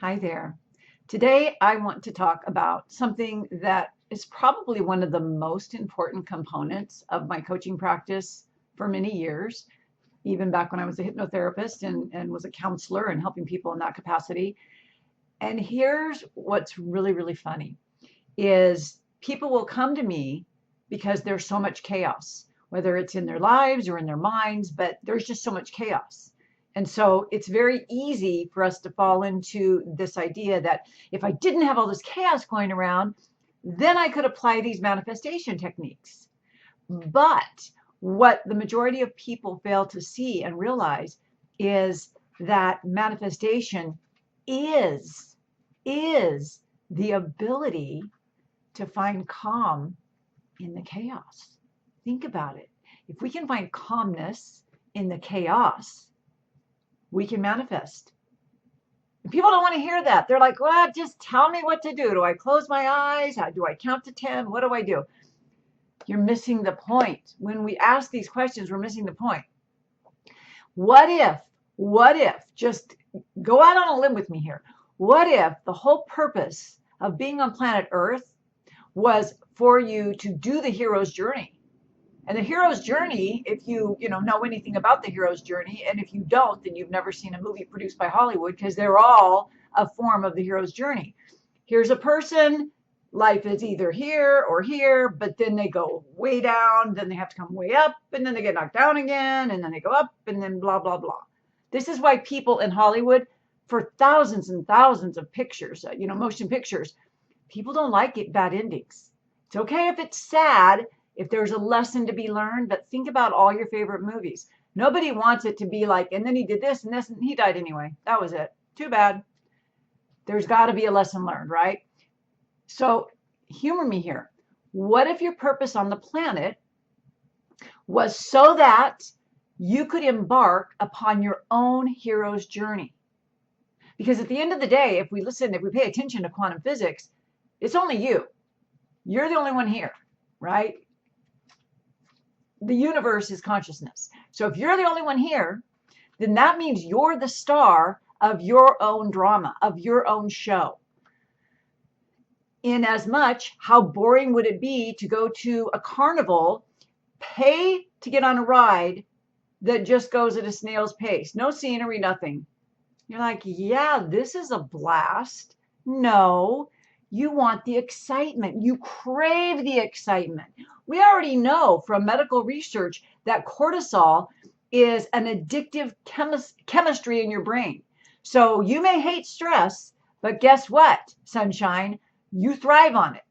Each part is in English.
Hi there. Today, I want to talk about something that is probably one of the most important components of my coaching practice for many years, even back when I was a hypnotherapist and was a counselor and helping people in that capacity. And here's what's really, really funny is people will come to me because there's so much chaos, whether it's in their lives or in their minds, but there's just so much chaos. And so it's very easy for us to fall into this idea that if I didn't have all this chaos going around, then I could apply these manifestation techniques. But what the majority of people fail to see and realize is that manifestation is is the ability to find calm in the chaos. Think about it. If we can find calmness in the chaos, we can manifest. And people don't want to hear that. They're like, well, just tell me what to do. Do I close my eyes? How do I count to 10? What do I do? You're missing the point. When we ask these questions, we're missing the point. What if, just go out on a limb with me here. What if the whole purpose of being on planet Earth was for you to do the hero's journey? And the hero's journey, if you know anything about the hero's journey, and if you don't, then you've never seen a movie produced by Hollywood, because they're all a form of the hero's journey. Here's a person, life is either here or here, but then they go way down, then they have to come way up, and then they get knocked down again, and then they go up, and then blah, blah, blah. This is why people in Hollywood, for thousands and thousands of pictures, motion pictures, people don't like it, bad endings. It's okay if it's sad, if there's a lesson to be learned, but think about all your favorite movies. Nobody wants it to be like, and then he did this and this, and he died anyway. That was it. Too bad. There's got to be a lesson learned, right? So humor me here. What if your purpose on the planet was so that you could embark upon your own hero's journey? Because at the end of the day, if we pay attention to quantum physics, it's only you. You're the only one here, right? The universe is consciousness. So if you're the only one here, then that means you're the star of your own drama, of your own show. In as much, how boring would it be to go to a carnival, pay to get on a ride that just goes at a snail's pace, no scenery, nothing. You're like, yeah, this is a blast. No, you want the excitement. You crave the excitement. We already know from medical research that cortisol is an addictive chemistry in your brain. So you may hate stress, but guess what, sunshine? You thrive on it.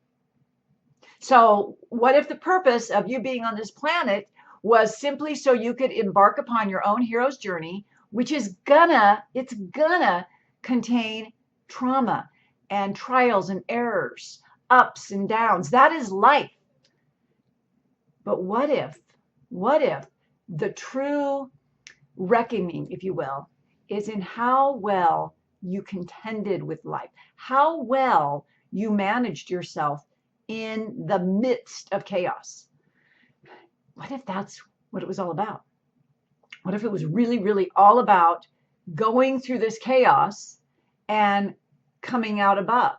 So what if the purpose of you being on this planet was simply so you could embark upon your own hero's journey, which is gonna contain trauma and trials and errors, ups and downs. That is life. But what if the true reckoning, if you will, is in how well you contended with life, how well you managed yourself in the midst of chaos? What if that's what it was all about? What if it was really, really all about going through this chaos and coming out above?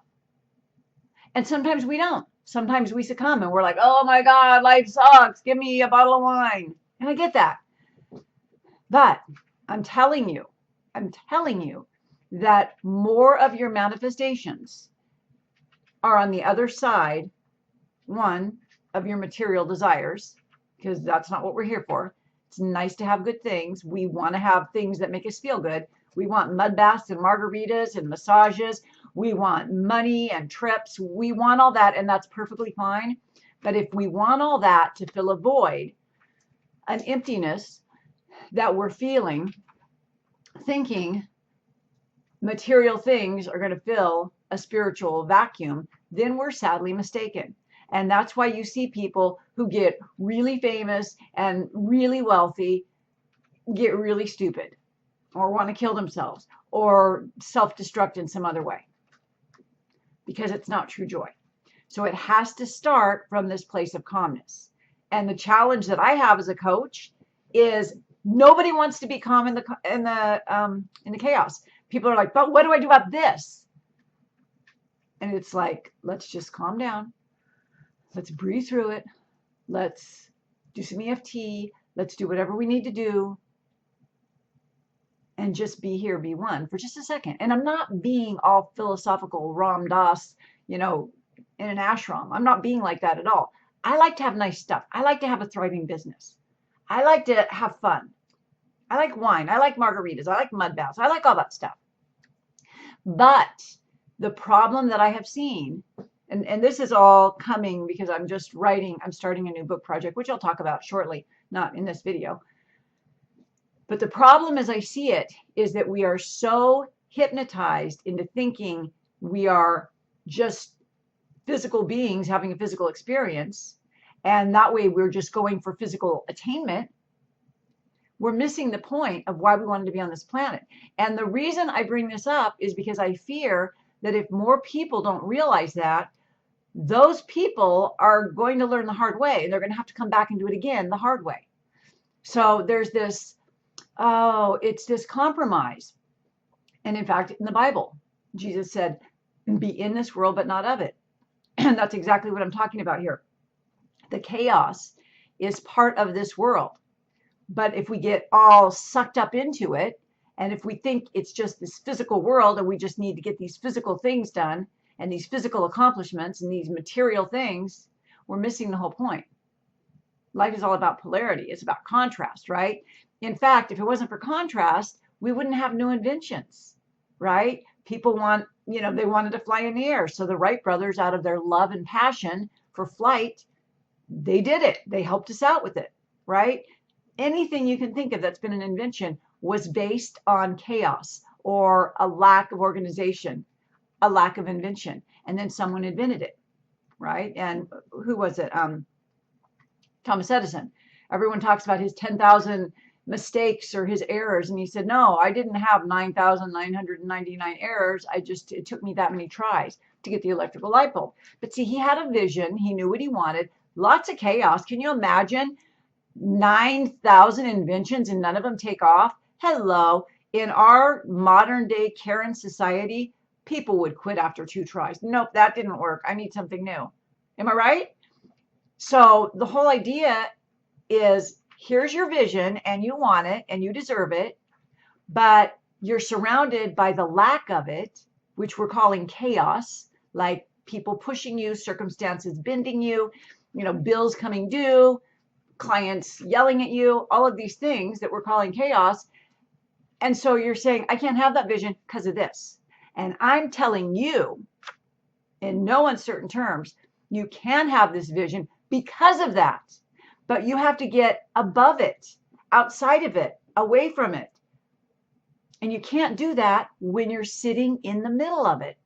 And sometimes we don't. Sometimes we succumb and we're like, oh my God, life sucks. Give me a bottle of wine. And I get that. But I'm telling you that more of your manifestations are on the other side, one, of your material desires, because that's not what we're here for. It's nice to have good things. We want to have things that make us feel good. We want mud baths and margaritas and massages. We want money and trips. We want all that, and that's perfectly fine. But if we want all that to fill a void, an emptiness that we're feeling, thinking material things are going to fill a spiritual vacuum, then we're sadly mistaken. And that's why you see people who get really famous and really wealthy get really stupid or want to kill themselves or self-destruct in some other way, because it's not true joy. So it has to start from this place of calmness. And the challenge that I have as a coach is nobody wants to be calm in the chaos. People are like, but what do I do about this? And it's like, let's just calm down. Let's breathe through it. Let's do some EFT. Let's do whatever we need to do. And just be here, be one for just a second. And I'm not being all philosophical Ram Dass, in an ashram. I'm not being like that at all. I like to have nice stuff. I like to have a thriving business. I like to have fun. I like wine. I like margaritas. I like mud baths. I like all that stuff. But the problem that I have seen, and this is all coming because I'm starting a new book project, which I'll talk about shortly, not in this video. But the problem as I see it is that we are so hypnotized into thinking we are just physical beings having a physical experience. And that way we're just going for physical attainment. We're missing the point of why we wanted to be on this planet. And the reason I bring this up is because I fear that if more people don't realize that, those people are going to learn the hard way. And they're going to have to come back and do it again the hard way. So there's this, it's this compromise. And in fact, in the Bible, Jesus said, be in this world, but not of it. And that's exactly what I'm talking about here. The chaos is part of this world. But if we get all sucked up into it, and if we think it's just this physical world and we just need to get these physical things done and these physical accomplishments and these material things, we're missing the whole point. Life is all about polarity. It's about contrast, right? In fact, if it wasn't for contrast, we wouldn't have new inventions, right? People they wanted to fly in the air. So the Wright brothers, out of their love and passion for flight, they did it. They helped us out with it, right? Anything you can think of that's been an invention was based on chaos or a lack of organization, a lack of invention. And then someone invented it, right? And who was it? Thomas Edison. Everyone talks about his 10,000 mistakes or his errors. And he said, no, I didn't have 9,999 errors. It took me that many tries to get the electrical light bulb. But see, he had a vision. He knew what he wanted. Lots of chaos. Can you imagine 9,000 inventions and none of them take off? Hello. In our modern day Karen society, people would quit after 2 tries. Nope, that didn't work. I need something new. Am I right? So the whole idea is, here's your vision and you want it and you deserve it, but you're surrounded by the lack of it, which we're calling chaos, like people pushing you, circumstances bending you, bills coming due, clients yelling at you, all of these things that we're calling chaos. And so you're saying, I can't have that vision because of this. And I'm telling you, in no uncertain terms, you can have this vision because of that. But you have to get above it, outside of it, away from it. And you can't do that when you're sitting in the middle of it.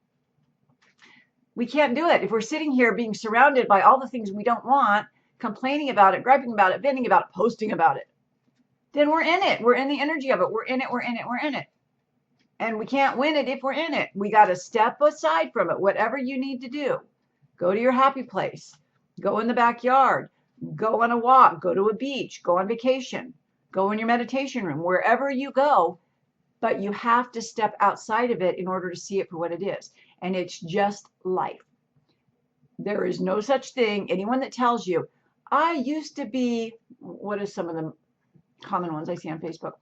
We can't do it. If we're sitting here being surrounded by all the things we don't want, complaining about it, griping about it, venting about it, posting about it, then we're in it. We're in the energy of it. We're in it. We're in it. We're in it. And we can't win it if we're in it. We got to step aside from it. Whatever you need to do, go to your happy place, go in the backyard, go on a walk, go to a beach, go on vacation, go in your meditation room, wherever you go. But you have to step outside of it in order to see it for what it is. And it's just life. There is no such thing. Anyone that tells you, I used to be, what are some of the common ones I see on Facebook?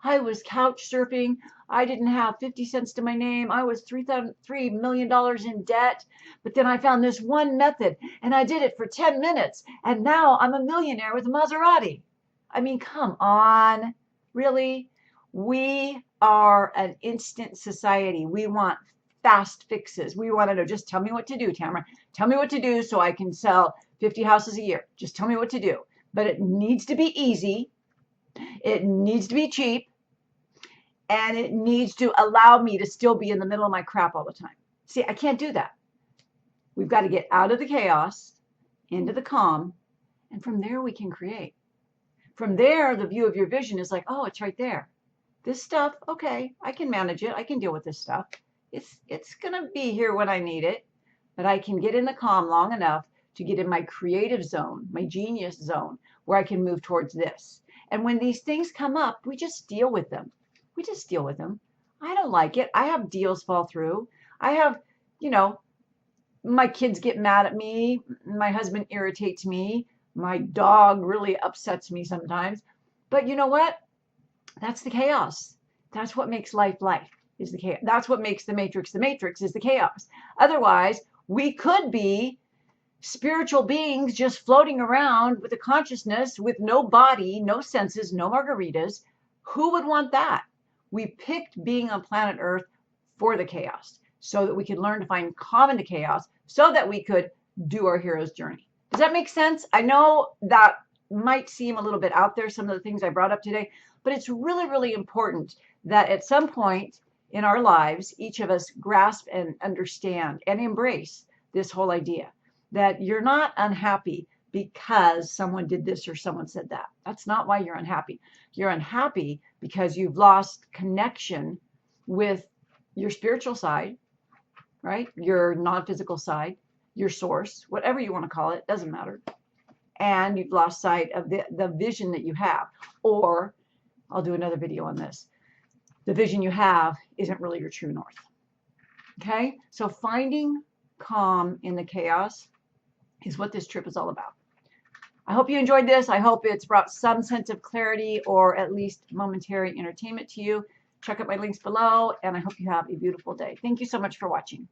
I was couch surfing. I didn't have 50 cents to my name. I was $3 million in debt. But then I found this one method and I did it for 10 minutes. And now I'm a millionaire with a Maserati. I mean, come on. Really? We are an instant society. We want fast fixes. We want to know, just tell me what to do, Tamara. Tell me what to do so I can sell 50 houses a year. Just tell me what to do. But it needs to be easy. It needs to be cheap. And it needs to allow me to still be in the middle of my crap all the time. See, I can't do that. We've got to get out of the chaos, into the calm, and from there we can create. From there, the view of your vision is like, oh, it's right there. This stuff, okay, I can manage it. I can deal with this stuff. It's going to be here when I need it, but I can get in the calm long enough to get in my creative zone, my genius zone, where I can move towards this. And when these things come up, we just deal with them. We just deal with them. I don't like it. I have deals fall through. I have, you know, my kids get mad at me. My husband irritates me. My dog really upsets me sometimes. But you know what? That's the chaos. That's what makes life life, is the chaos. That's what makes the matrix is the chaos. Otherwise, we could be spiritual beings just floating around with a consciousness with no body, no senses, no margaritas. Who would want that? We picked being on planet Earth for the chaos so that we could learn to find calm in the chaos so that we could do our hero's journey. Does that make sense? I know that might seem a little bit out there, some of the things I brought up today, but it's really, really important that at some point in our lives, each of us grasp and understand and embrace this whole idea that you're not unhappy because someone did this or someone said that. That's not why you're unhappy. You're unhappy because you've lost connection with your spiritual side, right? Your non-physical side, your source, whatever you want to call it, doesn't matter. And you've lost sight of the vision that you have. Or I'll do another video on this. The vision you have isn't really your true north. Okay? So finding calm in the chaos is what this trip is all about. I hope you enjoyed this. I hope it's brought some sense of clarity or at least momentary entertainment to you. Check out my links below, and I hope you have a beautiful day. Thank you so much for watching.